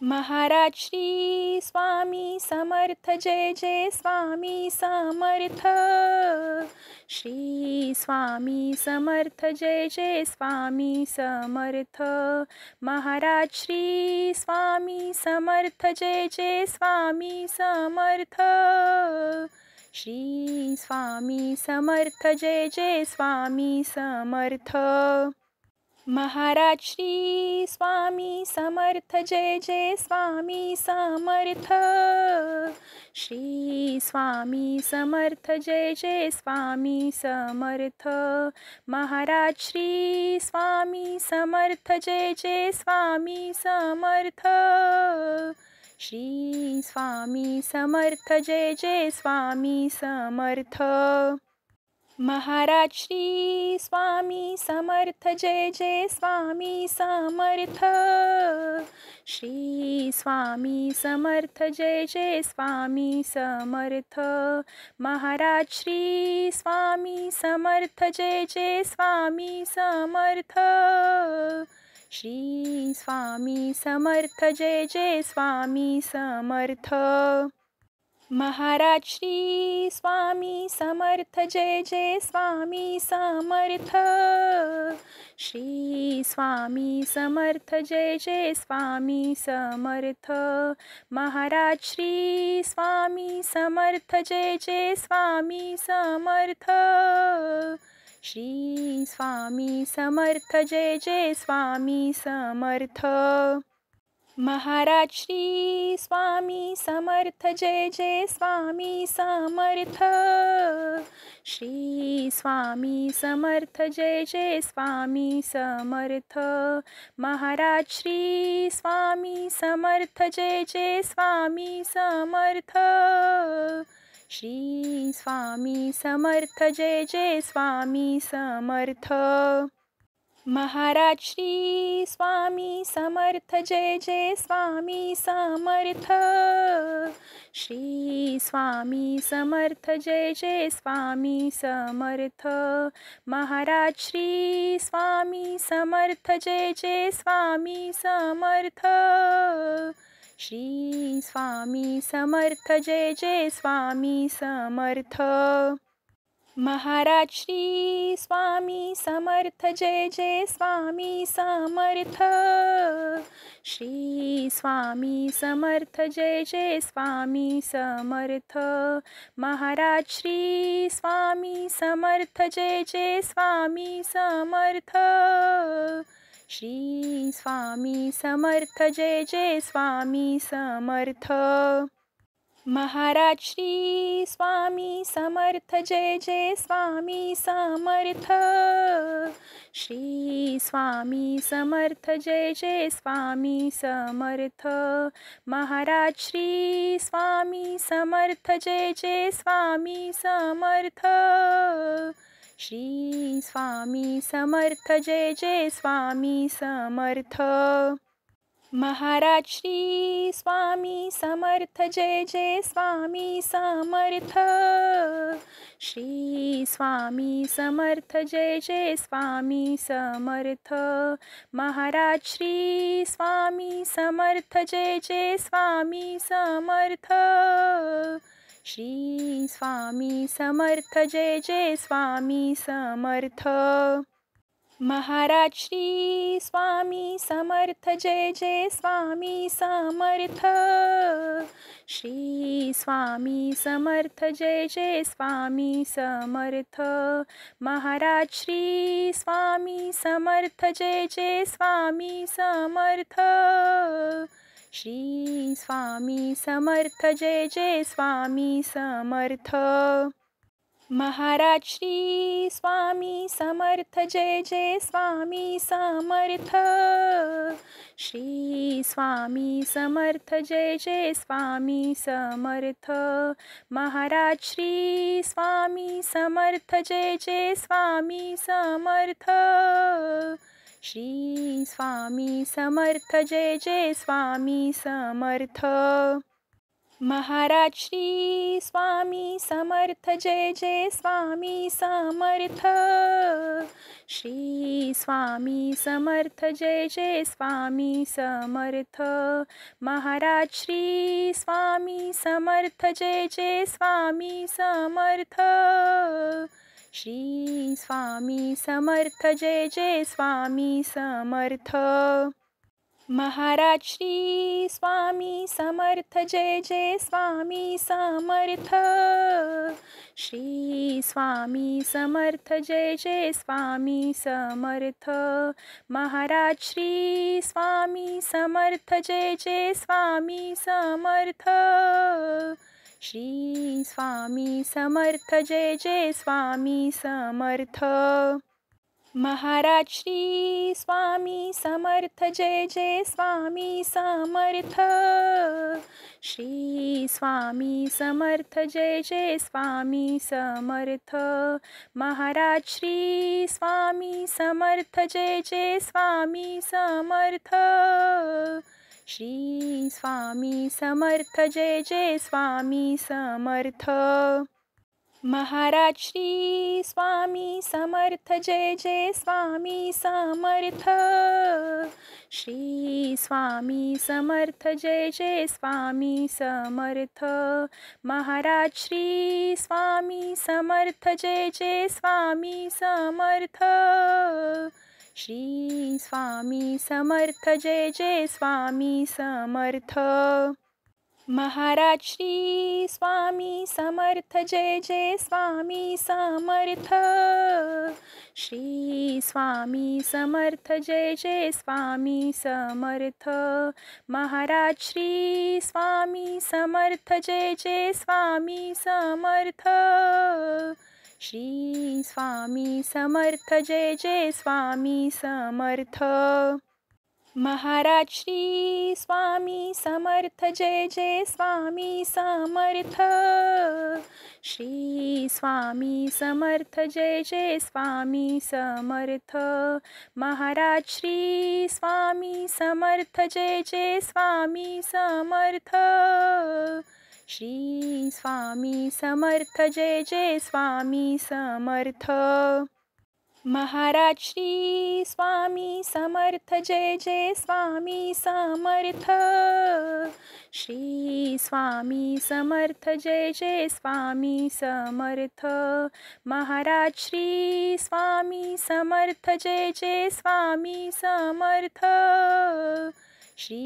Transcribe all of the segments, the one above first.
Maharaj Shri Swami Samarth, Jai Jai Swami Samarth. Shri Swami Samarth, Jai Jai Swami Samarth. Maharaj Shri Swami Samarth, Jai Jai Swami Samarth. Shri Swami Samarth, Jai Jai Swami Samarth. Maharaj Shri Swami Samarth, Jai Jai Swami Samarth. Shri Swami Samarth, Jai Jai Swami Samarth. Maharaj Shri Swami Samarth, Jai Jai Swami Samarth. Shri Swami Samarth, Jai Jai Swami Samarth. Maharaj Shri Swami Samarth, Jai Jai Swami Samarth. Shri Swami Samarth, Jai Jai Swami Samarth. Maharaj Shri Swami Samarth, Jai Jai Swami Samarth. Shri Swami Samarth, Jai Jai Swami Samarth. Maharaj Shri Swami Samarth, Jai Jai Swami Samarth. Shri Swami Samarth, Jai Jai Swami Samarth. Maharaj Shri Swami Samarth, Jai Jai Swami Samarth. Shri Swami Samarth, Jai Jai Swami Samarth. Maharaj Shri Swami Samarth, Jai Jai Swami Samarth. Shri Swami Samarth, Jai Jai Swami Samarth. Maharaj Shri Swami Samarth, Jai Jai Swami Samarth. Shri Swami Samarth, Jai Jai Swami Samarth. Maharaj Shri Swami Samarth, Jai Jai Swami Samarth. Shri Swami Samarth, Jai Jai Swami Samarth. Maharaj Shri Swami Samarth, Jai Jai Swami Samarth. Shri Swami Samarth, Jai Jai Swami Samarth. Maharaj Shri Swami Samarth, Jai Jai Swami Samarth. Shri Swami Samarth, Jai Jai Swami Samarth. Maharaj Shri Swami Samarth, Jai Jai Swami Samarth. Shri Swami Samarth, Jai Jai Swami Samarth. Maharaj Shri Swami Samarth, Jai Jai Swami Samarth. Shri Swami Samarth, Jai Jai Swami Samarth. Maharaj Shri Swami Samarth, Jai Jai Swami Samarth. Shri Swami Samarth, Jai Jai Swami Samarth. Maharaj Shri Swami Samarth, Jai Jai Swami Samarth. Shri Swami Samarth, Jai Jai Swami Samarth. Maharaj Shri Swami Samarth, Jai Jai Swami Samarth. Shri Swami Samarth, Jai Jai Swami Samarth. Maharaj Shri Swami Samarth, Jai Jai Swami Samarth. Shri Swami Samarth, Jai Jai Swami Samarth. Maharaj Shri Swami Samarth, Jai Jai Swami Samarth. Shri Swami Samarth, Jai Jai Swami Samarth. Maharaj Shri Swami Samarth, Jai Jai Swami Samarth. Shri Swami Samarth, Jai Jai Swami Samarth. Maharaj Shri Swami Samarth, Jai Jai Swami Samarth. Shri Swami Samarth, Jai Jai Swami Samarth. Maharaj Shri Swami Samarth Jai Jai Swami Samarth. Shri Swami Samarth Jai Jai Swami Samarth. Maharaj Shri Swami Samarth Jai Jai Swami Samarth. Shri Swami Samarth Jai Jai Swami Samarth. Maharaj Shri Swami Samarth Jai Jai Swami Samarth. Shri Swami Samarth Jai Jai Swami Samarth. Maharaj Shri Swami Samarth Jai Jai Swami Samarth. Shri Swami Samarth Jai Jai Swami Samarth. Maharaj Shri Swami Samarth Jai Jai Swami Samarth. Shri Swami Samarth Jai Jai Swami Samarth. Maharaj Shri Swami Samarth Jai Jai Swami Samarth. Shri Swami Samarth Jai Jai Swami Samarth. Maharaj Shri Swami Samarth Jai Jai Swami Samarth. Shri Swami Samarth Jai Jai Swami Samarth. Maharaj Shri Swami Samarth Jai Jai Swami Samarth. Shri Swami Samarth Jai Jai Swami Samarth. Maharaj Shri Swami Samarth Jai Jai Swami Samarth. Shri Swami Samarth Jai Jai Swami Samarth. Maharaj Shri Swami Samarth Jai Jai Swami Samarth. Shri Swami Samarth Jai Jai Swami Samarth. Maharaj Shri Swami Samarth Jai Jai Swami Samarth. Shri Swami Samarth Jai Jai Swami Samarth. Maharaj Shri Swami Samarth Jai Jai Swami Samarth. Shri Swami Samarth Jai Jai Swami Samarth. Maharaj Shri Swami Samarth Jai Jai Swami Samarth. Shri Swami Samarth Jai Jai Swami Samarth. Maharaj Shri Swami Samarth Jai Jai Swami Samarth.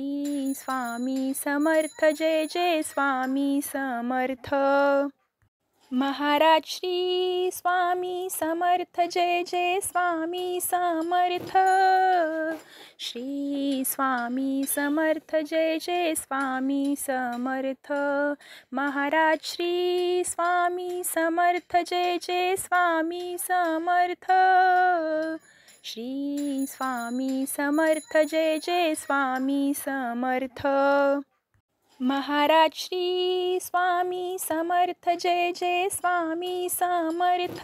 Shri Swami Samarth Jai Jai Swami Samarth. Maharaj Shri Swami Samarth Jai Jai Swami Samarth. Shri Swami Samarth Jai Jai Swami Samarth. Maharaj Shri Swami Samarth Jai Jai Swami Samarth. Shri Swami Samarth Jai Jai Swami Samarth. Maharaj Shri Swami Samarth Jai Jai Swami Samarth.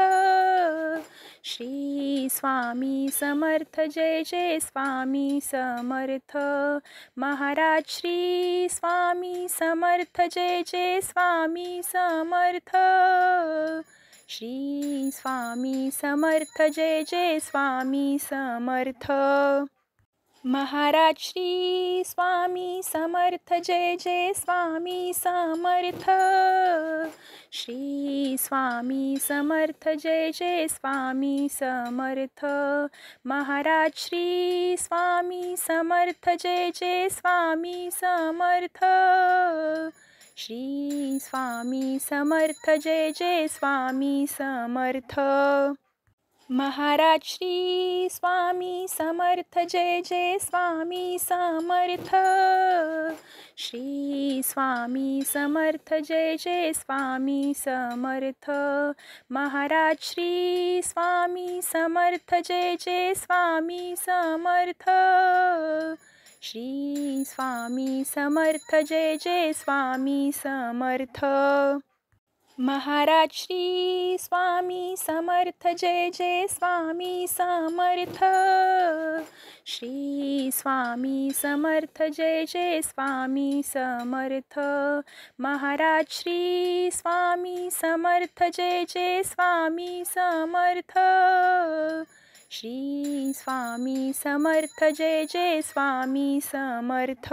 Shri Swami Samarth Jai Jai Swami Samarth. Maharaj Shri Swami Samarth Jai Jai Swami Samarth. Shri Swami Samarth Jai Jai Swami Samarth. Maharaj Shri Swami Samarth Jai Jai Swami Samarth. Shri Swami Samarth Jai Jai Swami Samarth. Maharaj Shri Swami Samarth Jai Jai Swami Samarth. Shri Swami Samarth Jai Jai Swami Samarth. Maharaj Shri Swami Samarth Jai Jai Swami Samarth. Shri Swami Samarth Jai Jai Swami Samarth. Maharaj Shri Swami Samarth Jai Jai Swami Samarth. Shri Swami Samarth Jai Jai Swami Samarth. Maharaj Shri Swami Samarth Jai Jai Swami Samarth. Shri Swami Samarth Jai Jai Swami Samarth. Maharaj Shri Swami Samarth Jai Jai Swami Samarth. Shri Swami Samarth Jai Jai Swami Samarth.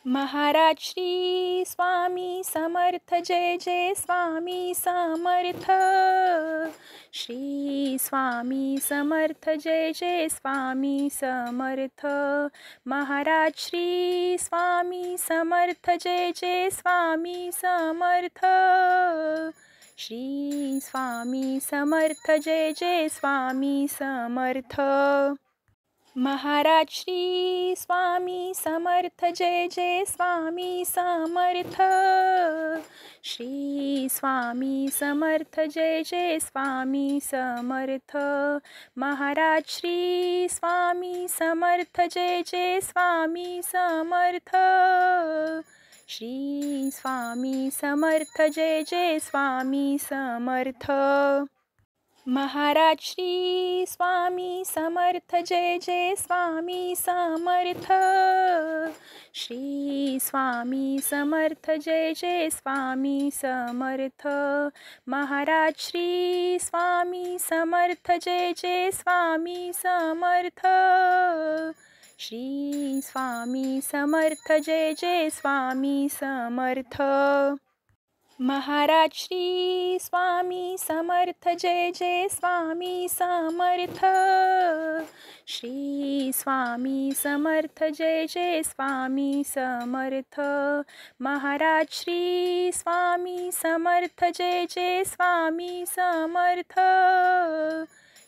Maharaj Shri Swami Samarth Jai Jai Swami Samarth. Shri Swami Samarth Jai Jai Swami Samarth. Maharaj Shri Swami Samarth Jai Jai Swami Samarth. Shri Swami Samarth Jai Jai Swami Samarth. Maharaj Shri Swami Samarth Jai Jai Swami Samarth. Shri Swami Samarth Jai Jai Swami Samarth. Maharaj Shri Swami Samarth Jai Jai Swami Samarth. Shri Swami Samarth Jai Jai Swami Samarth. Maharaj Shri Swami Samarth Jai Jai Swami Samarth. Shri Swami Samarth Jai Jai Swami Samarth. Maharaj Shri Swami Samarth Jai Jai Swami Samarth. Shri Swami Samarth Jai Jai Swami Samarth. Maharaj Shri Swami Samarth Jai Jai Swami Samarth. Shri Swami Samarth Jai Jai Swami Samarth. Maharaj Shri Swami Samarth Jai Jai Swami Samarth.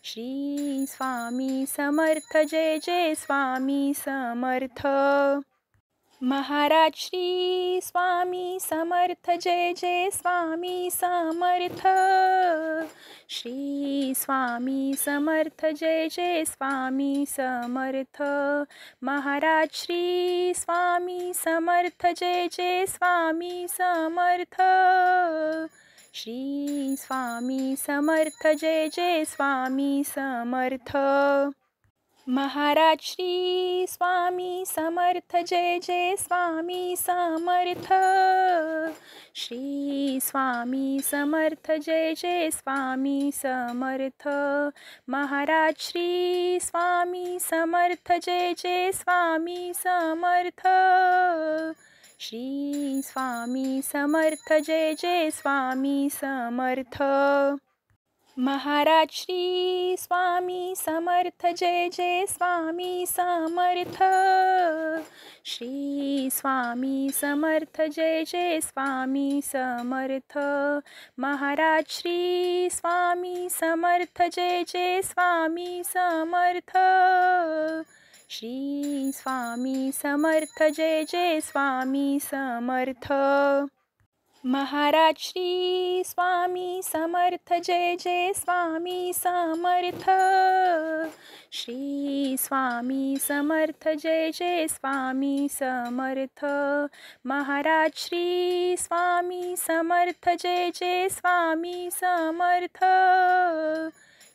Shri Swami Samarth Jai Jai Swami Samarth. Maharaj Shri Swami Samarth Jai Jai Swami Samarth. Shri Swami Samarth Jai Jai Swami Samarth. Maharaj Shri Swami Samarth Jai Jai Swami Samarth. Shri Swami Samarth Jai Jai Swami Samarth. Maharaj Shri Swami Samarth Jai Jai Swami Samarth. Shri Swami Samarth Jai Jai Swami Samarth. Maharaj Shri Swami Samarth Jai Jai Swami Samarth. Shri Swami Samarth Jai Jai Swami Samarth. Maharaj Shri Swami Samarth Jai Jai Swami Samarth. Shri Swami Samarth Jai Jai Swami Samarth. Maharaj Shri Swami Samarth Jai Jai Swami Samarth. Shri Swami Samarth Jai Jai Swami Samarth. Maharaj Shri Swami Samarth Jai Jai Swami Samarth. Shri Swami Samarth Jai Jai Swami Samarth. Maharaj Shri Swami Samarth Jai Jai Swami Samarth.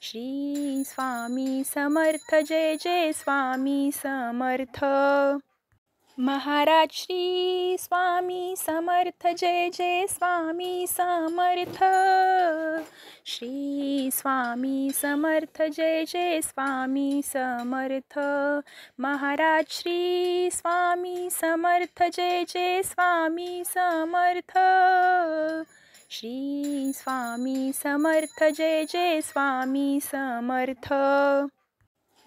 Shri Swami Samarth Jai Jai Swami Samarth. Maharaj Shri Swami Samarth Jai Jai Swami Samarth. Shri Swami Samarth Jai Jai Swami Samarth. Maharaj Shri Swami Samarth Jai Jai Swami Samarth. Shri Swami Samarth Jai Jai Swami Samarth.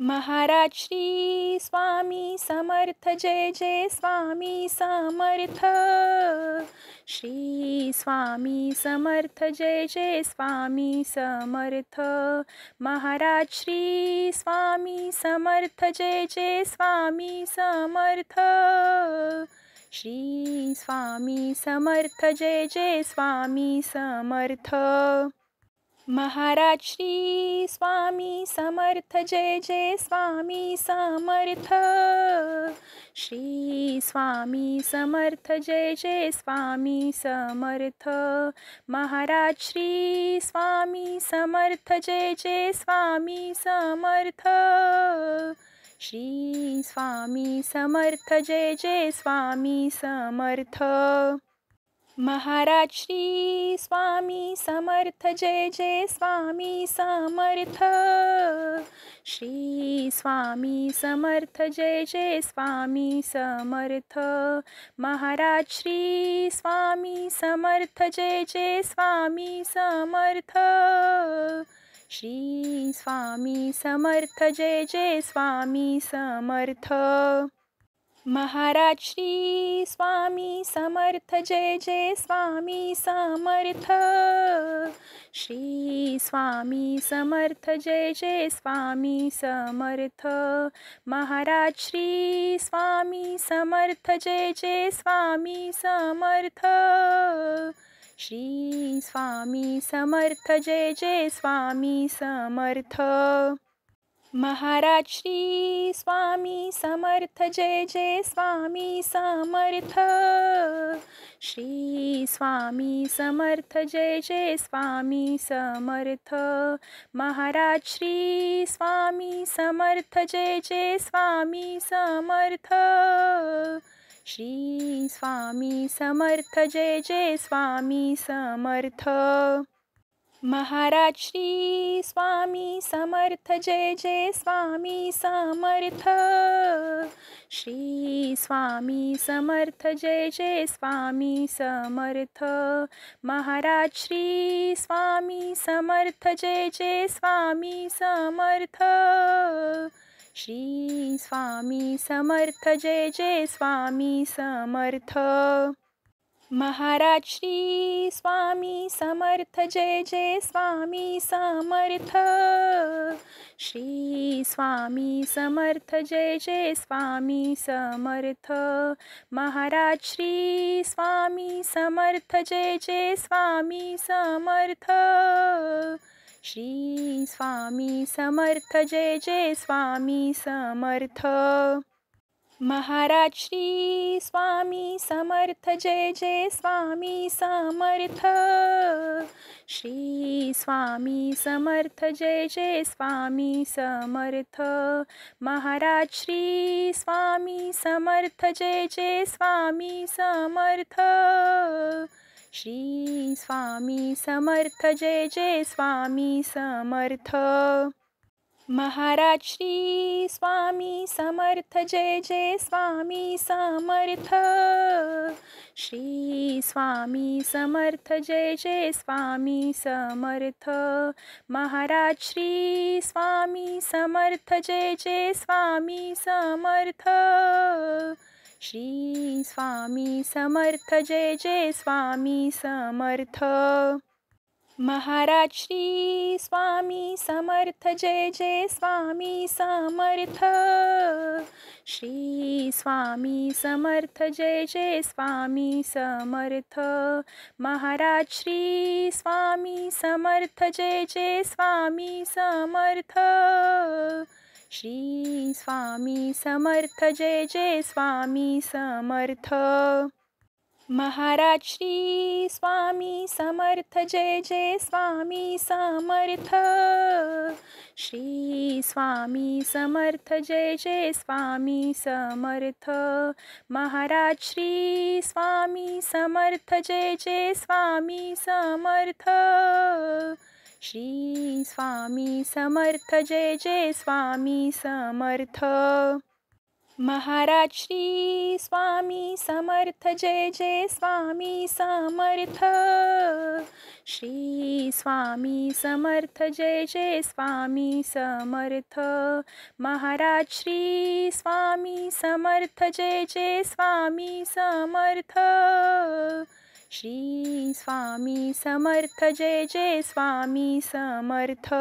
Maharaj Shri Swami Samarth Jai Jai Swami Samarth. Shri Swami Samarth Jai Jai Swami Samarth. Maharaj Shri Swami Samarth Jai Jai Swami Samarth. Shri Swami Samarth Jai Jai Swami Samarth. Maharaj Shri Swami Samarth Jai Jai Swami Samarth. Shri Swami Samarth Jai Jai Swami Samarth. Maharaj Shri Swami Samarth Jai Jai Swami Samarth. Shri Swami Samarth Jai Jai Swami Samarth. Maharaj Shri Swami Samarth Jai Jai Swami Samarth. Shri Swami Samarth Jai Jai Swami Samarth. Maharaj Shri Swami Samarth Jai Jai Swami Samarth. Shri Swami Samarth Jai Jai Swami Samarth. Maharaj Shri Swami Samarth Jai Jai Swami Samarth. Shri Swami Samarth Jai Jai Swami Samarth. Maharaj Shri Swami Samarth Jai Jai Swami Samarth. Shri Swami Samarth Jai Jai Swami Samarth. Maharaj Shri Swami Samarth Jai Jai Swami Samarth. Shri Swami Samarth Jai Jai Swami Samarth. Maharaj Shri Swami Samarth Jai Jai Swami Samarth. Shri Swami Samarth Jai Jai Swami Samarth. Maharaj Shri Swami Samarth Jai Jai Swami Samarth. Shri Swami Samarth Jai Jai Swami Samarth. Maharaj Shri Swami Samarth Jai Jai Swami Samarth. Shri Swami Samarth Jai Jai Swami Samarth. Maharaj Shri Swami Samarth Jai Jai Swami Samarth. Shri Swami Samarth Jai Jai Swami Samarth. Maharaj Shri Swami Samarth Jai Jai Swami Samarth. Shri Swami Samarth Jai Jai Swami Samarth. Maharaj Shri Swami Samarth Jai Jai Swami Samarth. Shri Swami Samarth Jai Jai Swami Samarth. Maharaj Shri Swami Samarth Jai Jai Swami Samarth. Shri Swami Samarth Jai Jai Swami Samarth. Maharaj Shri Swami Samarth Jai Jai Swami Samarth. Shri Swami Samarth Jai Jai Swami Samarth. Maharaj Shri Swami Samarth Jai Jai Swami Samarth. Shri Swami Samarth Jai Jai Swami Samarth. Maharaj Shri Swami Samarth Jai Jai Swami Samarth. Shri Swami Samarth Jai Jai Swami Samarth. Maharaj Shri Swami Samarth Jai Jai Swami Samarth. Shri Swami Samarth Jai Jai Swami Samarth. Maharaj Shri Swami Samarth Jai Jai Swami Samarth. Shri Swami Samarth Jai Jai Swami Samarth. Maharaj Shri Swami Samarth Jai Jai Swami Samarth. Shri Swami Samarth Jai Jai Swami Samarth. Maharaj Shri Swami Samarth Jai Jai Swami Samarth. Shri Swami Samarth Jai Jai Swami Samarth. Maharaj Shri Swami Samarth Jai Jai Swami Samarth. Shri Swami Samarth Jai Jai Swami Samarth.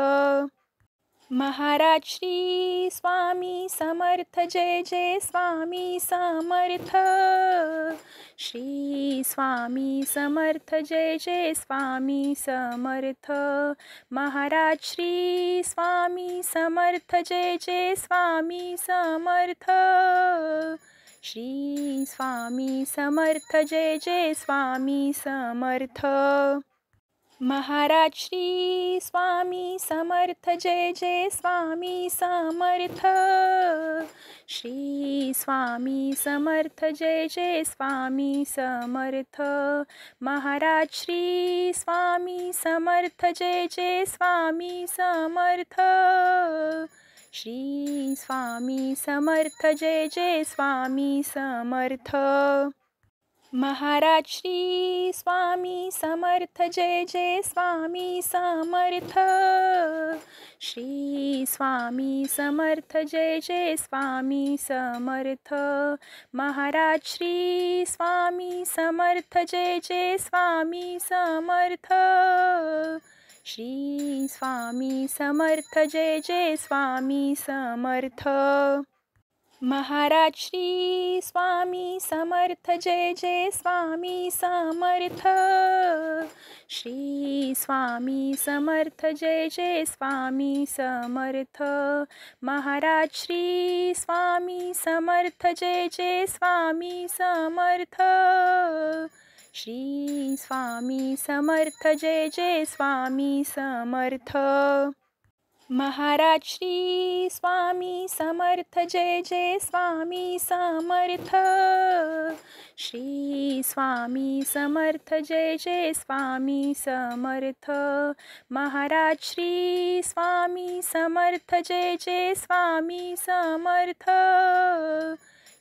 Maharaj Shri Swami Samarth Jai Jai Swami Samarth. Shri Swami Samarth Jai Jai Swami Samarth Maharaj Shri Swami Samarth Jai Jai Swami Samarth Shri Swami Samarth Jai Jai Swami Samarth Maharaj Shri Swami Samarth Jai Jai Swami Samarth Shri Swami Samarth Jai Jai Swami Samarth Maharaj Shri Swami Samarth Jai Jai Swami Samarth Shri Swami Samarth Jai Jai Swami Samarth Maharaj Shri Swami Samarth Jai Jai Swami Samarth Shri Swami Samarth Jai Jai Swami Samarth Maharaj Shri Swami Samarth Jai Jai Swami Samarth Shri Swami Samarth Jai Jai Swami Samarth Maharaj Shri Swami Samarth Jai Jai Swami Samarth Shri Swami Samarth Jai Jai Swami Samarth Maharaj Shri Swami Samarth Jai Jai Swami Samarth Shri Swami Samarth Jai Jai Swami Samarth Maharaj Shri Swami Samarth Jai Jai Swami Samarth Shri Swami Samarth Jai Jai Swami Samarth Maharaj Shri Swami Samarth Jai Jai Swami Samarth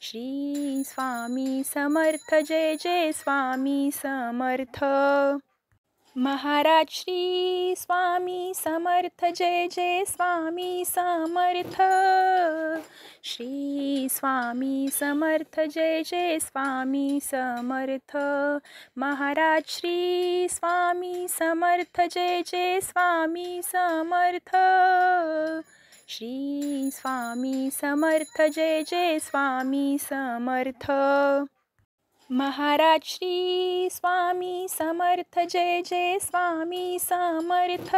Shri Swami Samarth Jai Jai Swami Samarth Maharaj Shri Swami Samarth Jai Jai Swami Samarth Shri Swami Samarth Jai Jai Swami Samarth Maharaj Shri Swami Samarth Jai Jai Swami Samarth Shri Swami Samarth Jai Jai Swami Samarth Maharaj Shri Swami Samarth Jai Jai Swami Samarth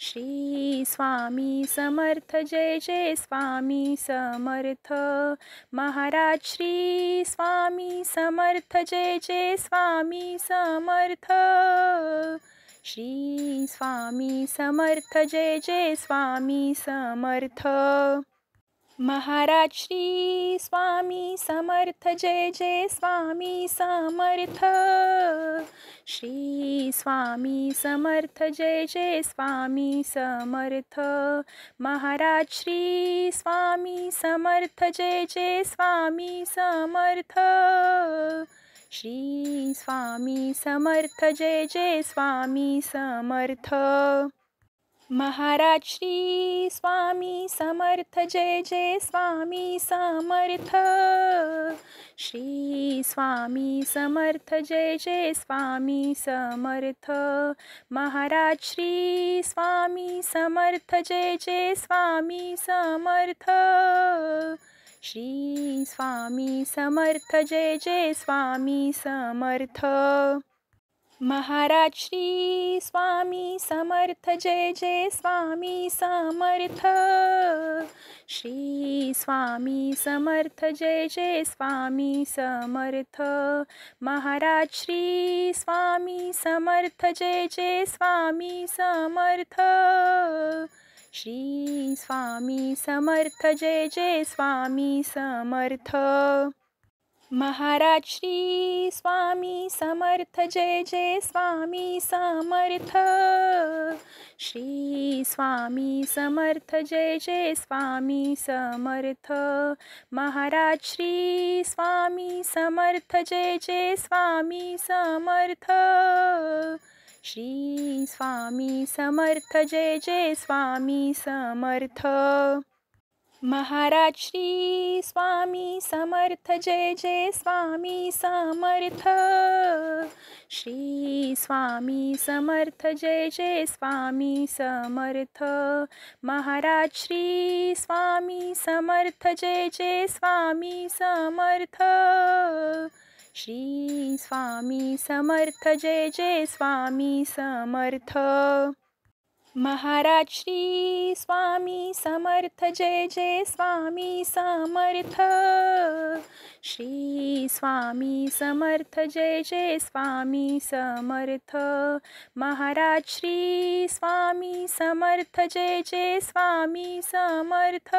Shri Swami Samarth Jai Jai Swami Samarth Maharaj Shri Swami Samarth Jai Jai Swami Samarth Shri Swami Samarth Jai Jai Swami Samarth Maharaj Shri Swami Samarth Jai Jai Swami Samarth Shri Swami Samarth Jai Jai Swami Samarth Maharaj Shri Swami Samarth Jai Jai Swami Samarth Shri Swami Samarth Jai Jai Swami Samarth Maharaj Shri Swami Samarth Jai Jai Swami Samarth Shri Swami Samarth Jai Jai Swami Samarth Maharaj Shri Swami Samarth Jai Jai Swami Samarth Shri Swami Samarth Jai Jai Swami Samarth Maharaj Shri Swami Samarth Jai Jai Swami Samarth Shri Swami Samarth Jai Jai Swami Samarth Maharaj Shri Swami Samarth Jai Jai Swami Samarth Shri Swami Samarth Jai Jai Swami Samarth Maharaj Shri Swami Samarth Jai Jai Swami Samarth Shri Swami Samarth Jai Jai Swami Samarth Maharaj Shri Swami Samarth Jai Jai Swami Samarth Shri Swami Samarth Jai Jai Swami Samarth Maharaj Shri Swami Samarth Jai Jai Swami Samarth Shri Swami Samarth Jai Jai Swami Samarth Maharaj Shri Swami Samarth Jai Jai Swami Samarth Shri Swami Samarth Jai Jai Swami Samarth Maharaj Shri Swami Samarth Jai Jai Swami Samarth Shri Swami Samarth Jai Jai Swami Samarth Maharaj Shri Swami Samarth Jai Jai Swami Samarth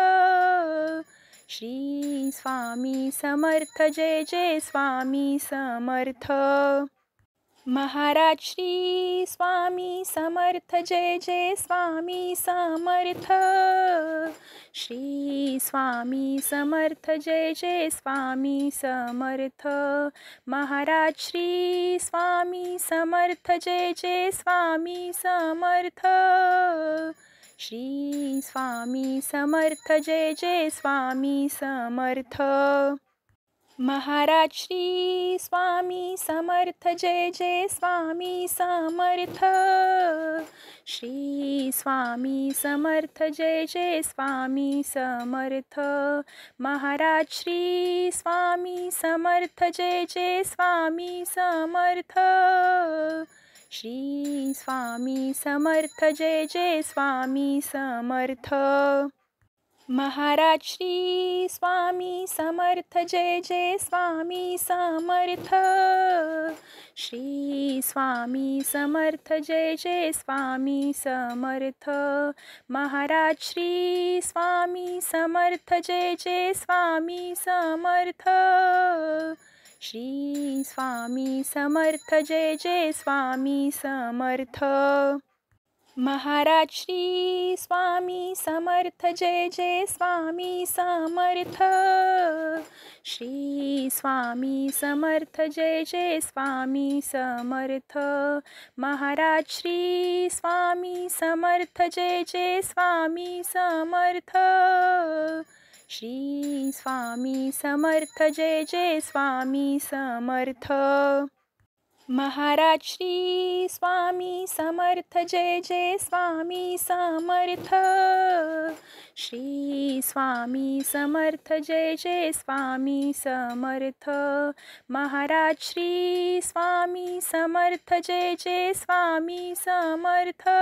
Shri Swami Samarth Jai Jai Swami Samarth Maharaj Shri Swami Samarth Jai Jai Swami Samarth Shri Swami Samarth Jai Jai Swami Samarth Maharaj Shri Swami Samarth Jai Jai Swami Samarth Shri Swami Samarth Jai Jai Swami Samarth Maharaj Shri Swami Samarth Jai Jai Swami Samarth Shri Swami Samarth Jai Jai Swami Samarth Maharaj Shri Swami Samarth Jai Jai Swami Samarth Shri Swami Samarth Jai Jai Swami Samarth Maharaj Shri Swami Samarth Jai Jai Swami Samarth Shri Swami Samarth Jai Jai Swami Samarth Maharaj Shri Swami Samarth Jai Jai Swami Samarth Shri Swami Samarth Jai Jai Swami Samarth Maharaj Shri Swami Samarth Jai Jai Swami Samarth Shri Swami Samarth Jai Jai Swami Samarth Maharaj Shri Swami Samarth Jai Jai Swami Samarth Shri Swami Samarth Jai Jai Swami Samarth Maharaj Shri Swami Samarth Jai Jai Swami Samarth Shri Swami Samarth Jai Jai Swami Samarth Maharaj Shri Swami Samarth Jai Jai Swami Samarth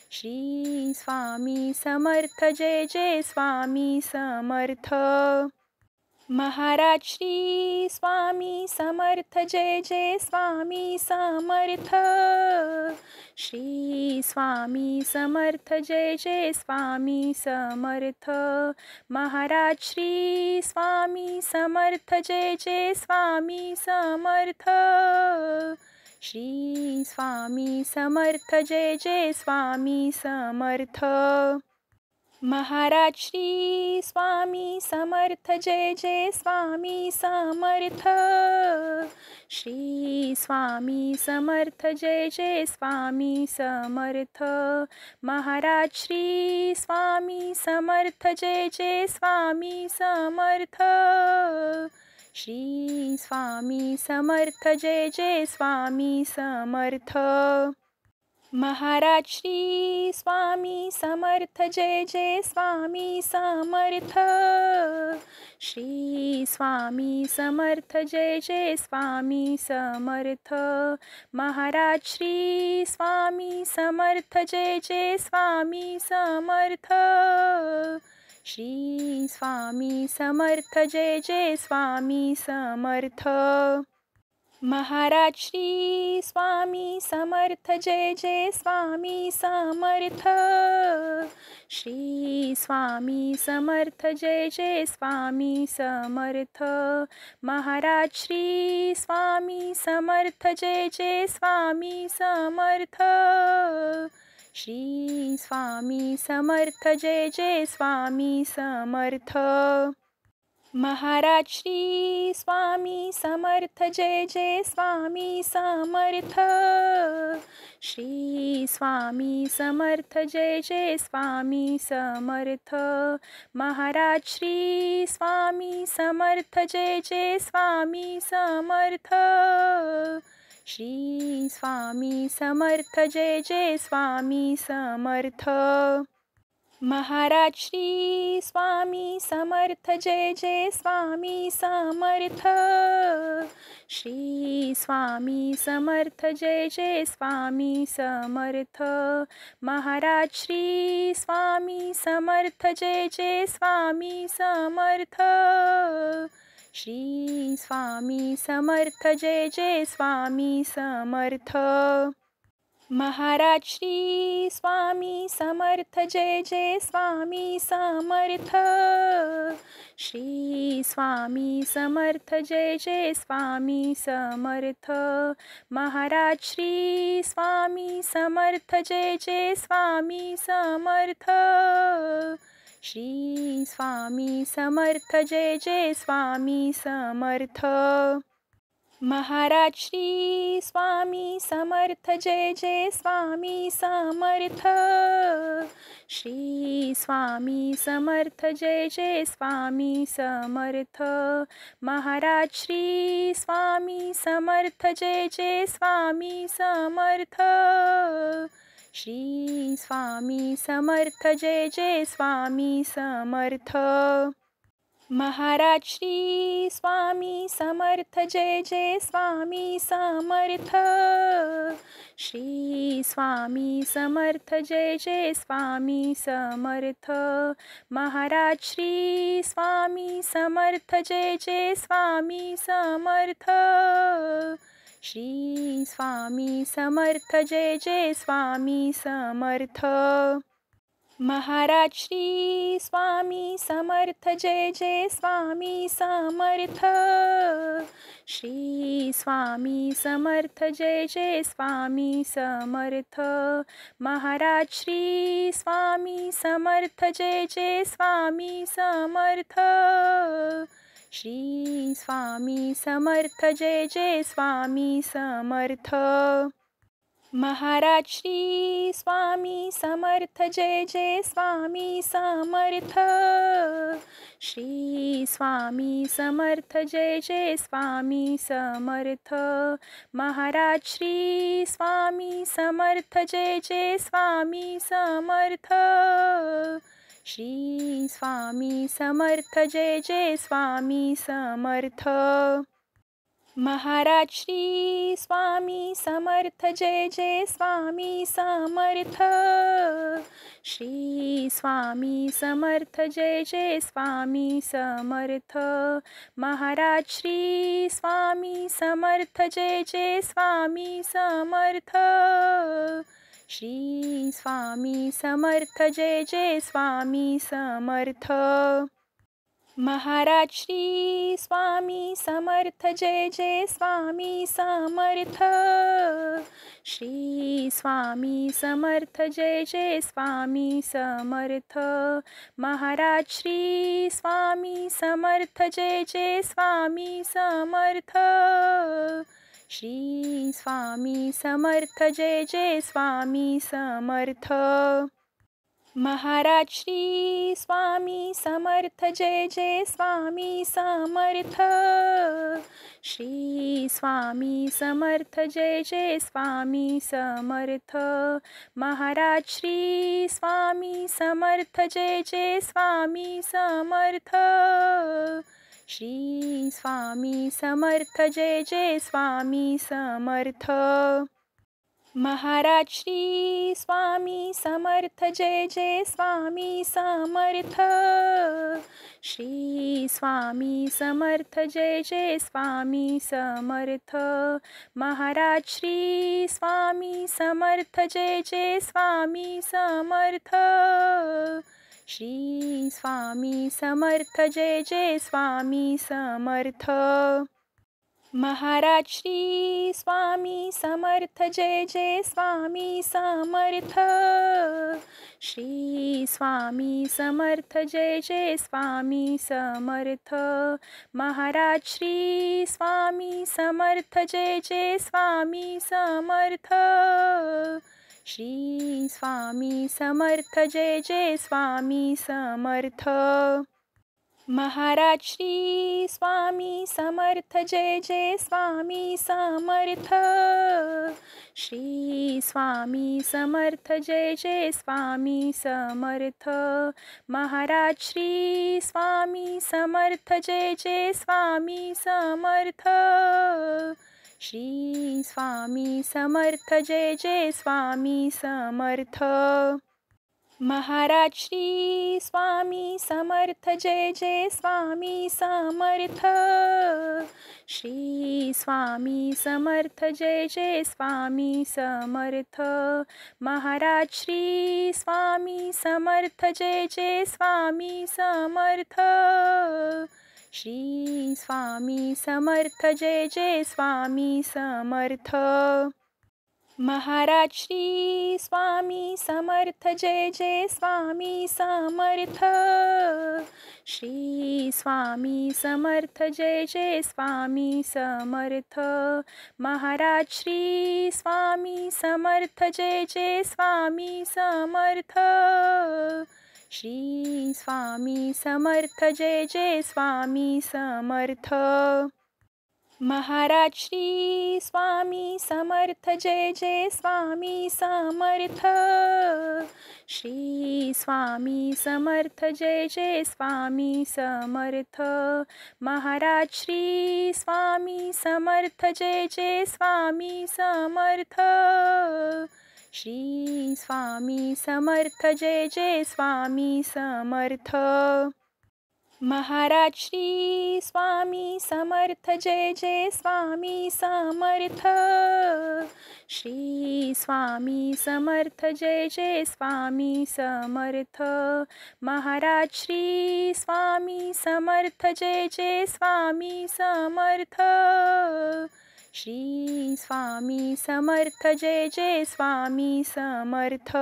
Shri Swami Samarth Jai Jai Swami Samarth Maharaj Shri Swami Samarth Jai Jai Swami Samarth Shri Swami Samarth Jai Jai Swami Samarth Maharaj Shri Swami Samarth Jai Jai Swami Samarth Shri Swami Samarth Jai Jai Swami Samarth Maharaj Shri Swami Samarth Jai Jai Swami Samarth Shri Swami Samarth Jai Jai Swami Samarth Maharaj Shri Swami Samarth Jai Jai Swami Samarth Shri Swami Samarth Jai Jai Swami Samarth Maharaj Shri Swami Samarth Jai Jai Swami Samarth Shri Swami Samarth Jai Jai Swami Samarth Maharaj Shri Swami Samarth Jai Jai Swami Samarth Shri Swami Samarth Jai Jai Swami Samarth Maharaj Shri Swami Samarth Jai Jai Swami Samarth Shri Swami Samarth Jai Jai Swami Samarth Maharaj Shri Swami Samarth Jai Jai Swami Samarth Shri Swami Samarth Jai Jai Swami Samarth Maharaj Shri Swami Samarth Jai Jai Swami Samarth Shri Swami Samarth Jai Jai Swami Samarth Maharaj Shri Swami Samarth Jai Jai Swami Samarth Shri Swami Samarth Jai Jai Swami Samarth Maharaj Shri Swami Samarth Jai Jai Swami Samarth. Shri Swami Samarth Jai Jai Swami Samarth. Maharaj Shri Swami Samarth Jai Jai Swami Samarth. Shri Swami Samarth Jai Jai Swami Samarth. Maharaj Shri Swami Samarth Jai Jai Swami Samarth. Shri Swami Samarth Jai Jai Swami Samarth. Maharaj Shri Swami Samarth Jai Jai Swami Samarth. Shri Swami Samarth Jai Jai Swami Samarth. Maharaj Shri Swami Samarth Jai Jai Swami Samarth. Shri Swami Samarth Jai Jai Swami Samarth. Maharaj Shri Swami Samarth Jai Jai Swami Samarth. Shri Swami Samarth Jai Jai Swami Samarth. Maharaj Shri Swami Samarth Jai Jai Swami Samarth. Shri Swami Samarth Jai Jai Swami Samarth. Maharaj Shri Swami Samarth Jai Jai Swami Samarth. Shri Swami Samarth Jai Jai Swami Samarth. Maharaj Shri Swami Samarth Jai Jai Swami Samarth. Shri Swami Samarth Jai Jai Swami Samarth. Maharaj Shri Swami Samarth Jai Jai Swami Samarth. Shri Swami Samarth Jai Jai Swami Samarth. Maharaj Shri Swami Samarth Jai Jai Swami Samarth. Shri Swami Samarth Jai Jai Swami Samarth. Maharaj Shri Swami Samarth Jai Jai Swami Samarth. Shri Swami Samarth Jai Jai Swami Samarth. Maharaj Shri Swami Samarth Jai Jai Swami Samarth. Shri Swami Samarth Jai Jai Swami Samarth. Maharaj Shri Swami Samarth Jai Jai Swami Samarth. Shri Swami Samarth Jai Jai Swami Samarth. Maharaj Shri Swami Samarth Jai Jai Swami Samarth. Shri Swami Samarth Jai Jai Swami Samarth. Maharaj Shri Swami Samarth Jai Jai Swami Samarth. Shri Swami Samarth Jai Jai Swami Samarth. Maharaj Shri Swami Samarth Jai Jai Swami Samarth. Shri Swami Samarth Jai Jai Swami Samarth. Maharaj Shri Swami Samarth Jai Jai Swami Samarth. Shri Swami Samarth Jai Jai Swami Samarth. Maharaj Shri Swami Samarth Jai Jai Swami Samarth. Shri Swami Samarth Jai Jai Swami Samarth. Maharaj Shri Swami Samarth Jai Jai Swami Samarth. Shri Swami Samarth Jai Jai Swami Samarth. Maharaj Shri Swami Samarth Jai Jai Swami Samarth. Shri Swami Samarth Jai Jai Swami Samarth. Maharaj Shri Swami Samarth Jai Jai Swami Samarth. Shri Swami Samarth Jai Jai Swami Samarth. Maharaj Shri Swami Samarth Jai Jai Swami Samarth. Shri Swami Samarth Jai Jai Swami Samarth. Maharaj Shri Swami Samarth Jai Jai Swami Samarth. Shri Swami Samarth Jai Jai Swami Samarth. Maharaj Shri Swami Samarth Jai Jai Swami Samarth. Shri Swami Samarth Jai Jai Swami Samarth. Maharaj Shri Swami Samarth Jai Jai Swami Samarth. Shri Swami Samarth Jai Jai Swami Samarth. Maharaj Shri Swami Samarth Jai Jai Swami Samarth. Shri Swami Samarth Jai Jai Swami Samarth. Maharaj Shri Swami Samarth Jai Jai Swami Samarth. Shri Swami Samarth Jai Jai Swami Samarth. Maharaj Shri Swami Samarth Jai Jai Swami Samarth. Shri Swami Samarth Jai Jai Swami Samarth. Maharaj Shri Swami Samarth Jai Jai Swami Samarth. Shri Swami Samarth Jai Jai Swami Samarth. Maharaj Shri Swami Samarth Jai Jai Swami Samarth. Shri Swami Samarth Jai Jai Swami Samarth. Maharaj Shri Swami Samarth Jai Jai Swami Samarth. Shri Swami Samarth Jai Jai Swami Samarth.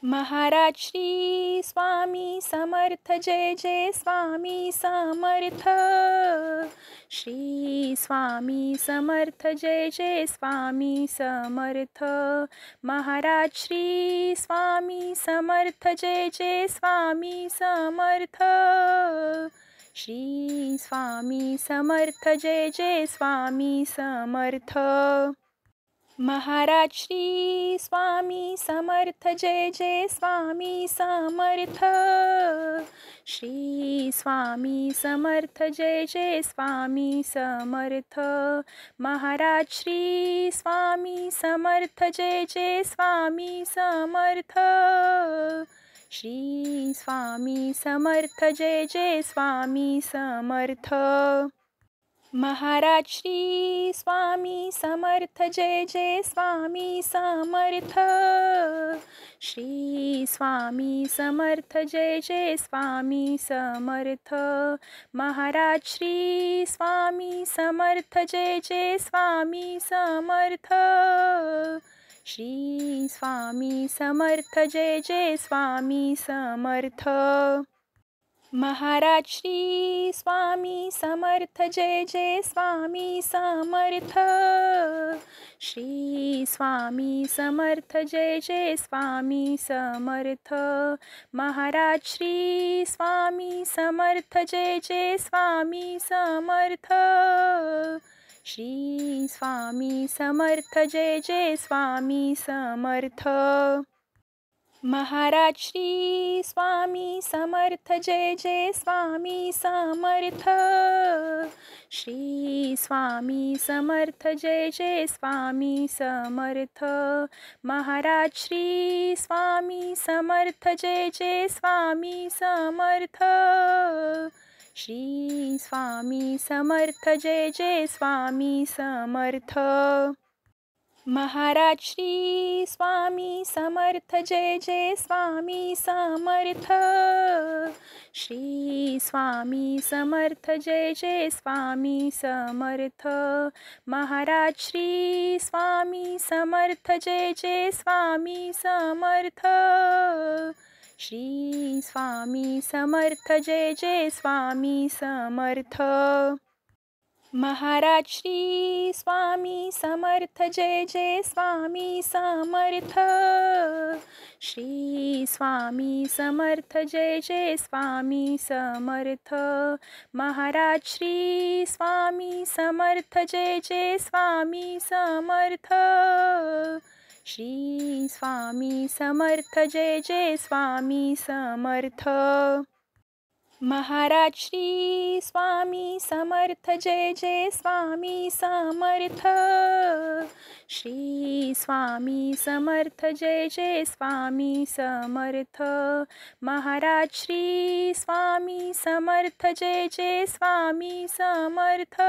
Maharaj Shri Swami Samarth Jai Jai Swami Samarth. Shri Swami Samarth Jai Jai Swami Samarth. Maharaj Shri Swami Samarth Jai Jai Swami Samarth. Shri Swami Samarth Jai Jai Swami Samarth. Maharaj Shri Swami Samarth Jai Jai Swami Samarth. Shri Swami Samarth Jai Jai Swami Samarth. Maharaj Shri Swami Samarth Jai Jai Swami Samarth. Shri Swami Samarth Jai Jai Swami Samarth. Maharaj Shri Swami Samarth Jai Jai Swami Samarth. Shri Swami Samarth Jai Jai Swami Samarth. Maharaj Shri Swami Samarth Jai Jai Swami Samarth. Shri Swami Samarth Jai Jai Swami Samarth. Maharaj Shri Swami Samarth Jai Jai Swami Samarth. Shri Swami Samarth Jai Jai Swami Samarth. Maharaj Shri Swami Samarth Jai Jai Swami Samarth. Shri Swami Samarth Jai Jai Swami Samarth. Maharaj Shri Swami Samarth Jai Jai Swami Samarth. Shri Swami Samarth Jai Jai Swami Samarth. Maharaj Shri Swami Samarth Jai Jai Swami Samarth. Shri Swami Samarth Jai Jai Swami Samarth. Maharaj Shri Swami Samarth Jai Jai Swami Samarth. Shri Swami Samarth Jai Jai Swami Samarth. Maharaj Shri Swami Samarth Jai Jai Swami Samarth. Shri Swami Samarth Jai Jai Swami Samarth. Maharaj Shri Swami Samarth Jai Jai Swami Samarth. Shri Swami Samarth Jai Jai Swami Samarth. Maharaj Shri Swami Samarth Jai Jai Swami Samarth. Shri Swami Samarth Jai Jai Swami Samarth. Maharaj Shri Swami Samarth Jai Jai Swami Samarth. Shri Swami Samarth Jai Jai Swami Samarth. Maharaj Shri Swami Samarth Jai Jai Swami Samarth.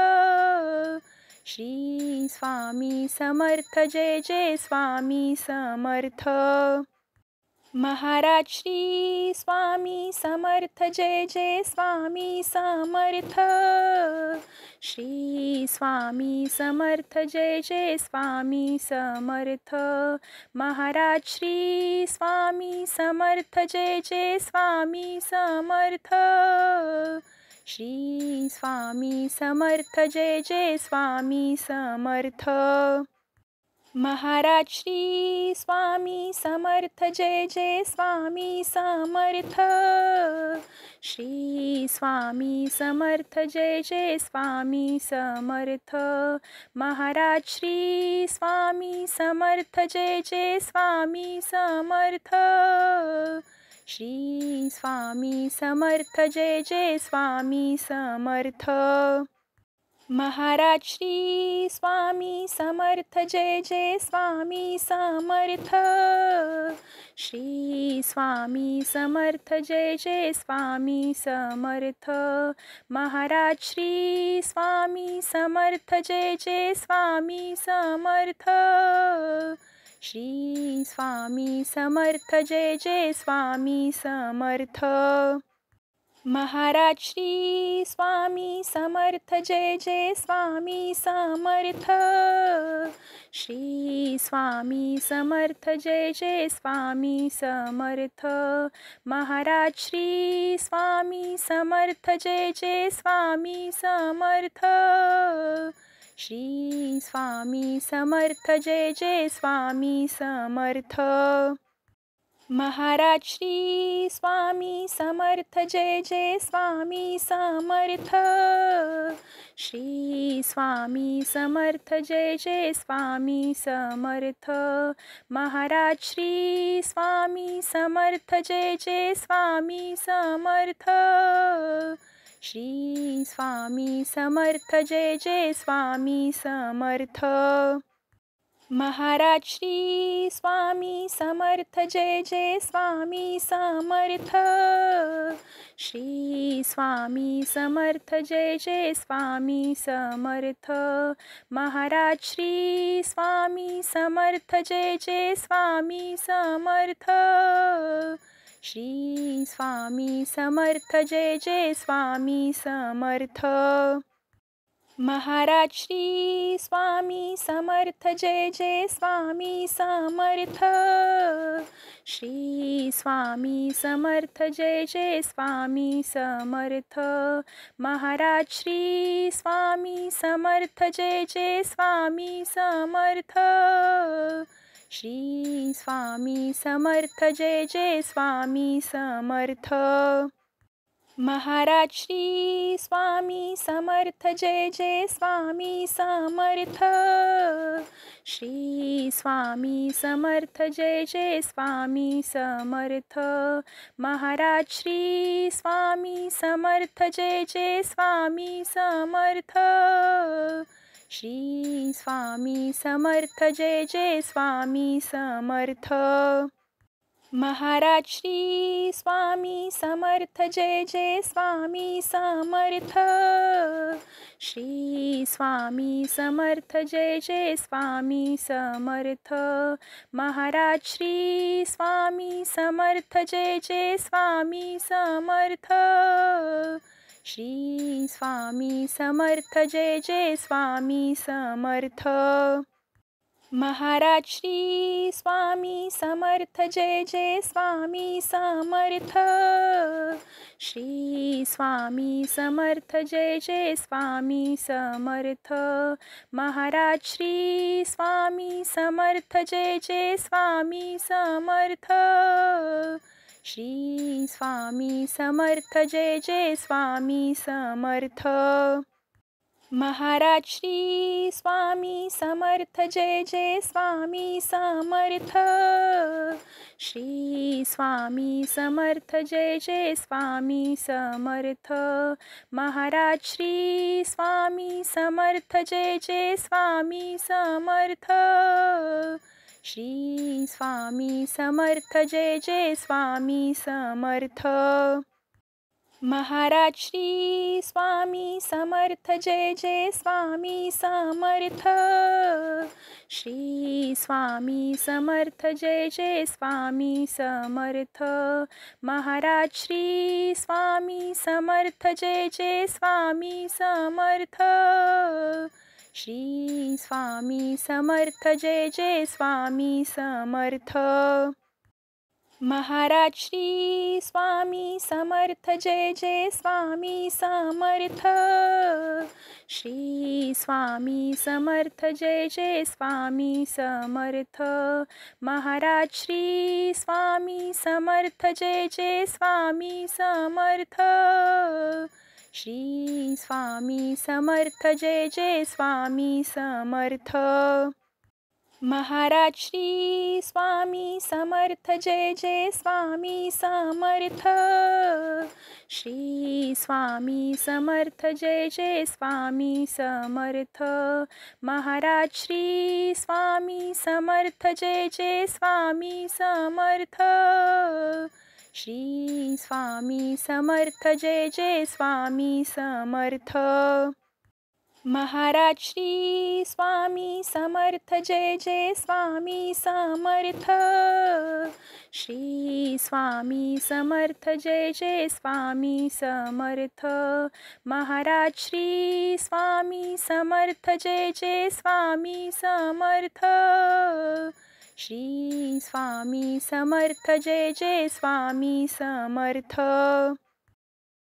Shri Swami Samarth Jai Jai Swami Samarth. Maharaj Shri Swami Samarth Jai Jai Swami Samarth. Shri Swami Samarth Jai Jai Swami Samarth. Maharaj Shri Swami Samarth Jai Jai Swami Samarth. Shri Swami Samarth Jai Jai Swami Samarth. Maharaj Shri Swami Samarth Jai Jai Swami Samarth. Shri Swami Samarth Jai Jai Swami Samarth. Maharaj Shri Swami Samarth Jai Jai Swami Samarth. Shri Swami Samarth Jai Jai Swami Samarth. Maharaj Shri Swami Samarth Jai Jai Swami Samarth. Shri Swami Samarth Jai Jai Swami Samarth. Maharaj Shri Swami Samarth Jai Jai Swami Samarth. Shri Swami Samarth Jai Jai Swami Samarth. Maharaj Shri Swami Samarth Jai Jai Swami Samarth. Shri Swami Samarth Jai Jai Swami Samarth. Maharaj Shri Swami Samarth Jai Jai Swami Samarth. Shri Swami Samarth Jai Jai Swami Samarth. Maharaj Shri Swami Samarth Jai Jai Swami Samarth. Shri Swami Samarth Jai Jai Swami Samarth. Maharaj Shri Swami Samarth Jai Jai Swami Samarth. Shri Swami Samarth Jai Jai Swami Samarth. Maharaj Shri Swami Samarth Jai Jai Swami Samarth. Shri Swami Samarth Jai Jai Swami Samarth. Maharaj Shri Swami Samarth Jai Jai Swami Samarth. Shri Swami Samarth Jai Jai Swami Samarth. Maharaj Shri Swami Samarth Jai Jai Swami Samarth. Shri Swami Samarth Jai Jai Swami Samarth. Maharaj Shri Swami Samarth Jai Jai Swami Samarth. Shri Swami Samarth Jai Jai Swami Samarth. Maharaj Shri Swami Samarth Jai Jai Swami Samarth. Shri Swami Samarth Jai Jai Swami Samarth. Maharaj Shri Swami Samarth Jai Jai Swami Samarth. Shri Swami Samarth Jai Jai Swami Samarth. Maharaj Shri Swami Samarth Jai Jai Swami Samarth. Shri Swami Samarth Jai Jai Swami Samarth. Maharaj Shri Swami Samarth Jai Jai Swami Samarth. Shri Swami Samarth Jai Jai Swami Samarth. Maharaj Shri Swami Samarth Jai Jai Swami Samarth. Shri Swami Samarth Jai Jai Swami Samarth. Maharaj Shri Swami Samarth Jai Jai Swami Samarth. Shri Swami Samarth Jai Jai Swami Samarth. Maharaj Shri Swami Samarth Jai Jai Swami Samarth. Shri Swami Samarth Jai Jai Swami Samarth. Maharaj Shri Swami Samarth Jai Jai Swami Samarth. Shri Swami Samarth Jai Jai Swami Samarth. Maharaj Shri Swami Samarth Jai Jai Swami Samarth. Shri Swami Samarth Jai Jai Swami Samarth. Maharaj Shri Swami Samarth Jai Jai Swami Samarth. Shri Swami Samarth Jai Jai Swami Samarth. Maharaj Shri Swami Samarth Jai Jai Swami Samarth. Shri Swami Samarth Jai Jai Swami Samarth. Maharaj Shri Swami Samarth Jai Jai Swami Samarth. Shri Swami Samarth Jai Jai Swami Samarth. Maharaj Shri Swami Samarth Jai Jai Swami Samarth. Shri Swami Samarth Jai Jai Swami Samarth. Maharaj Shri Swami Samarth Jai Jai Swami Samarth. Shri Swami Samarth Jai Jai Swami Samarth. Maharaj Shri Swami Samarth Jai Jai Swami Samarth. Shri Swami Samarth Jai Jai Swami Samarth. Maharaj Shri Swami Samarth Jai Jai Swami Samarth. Shri Swami Samarth Jai Jai Swami Samarth.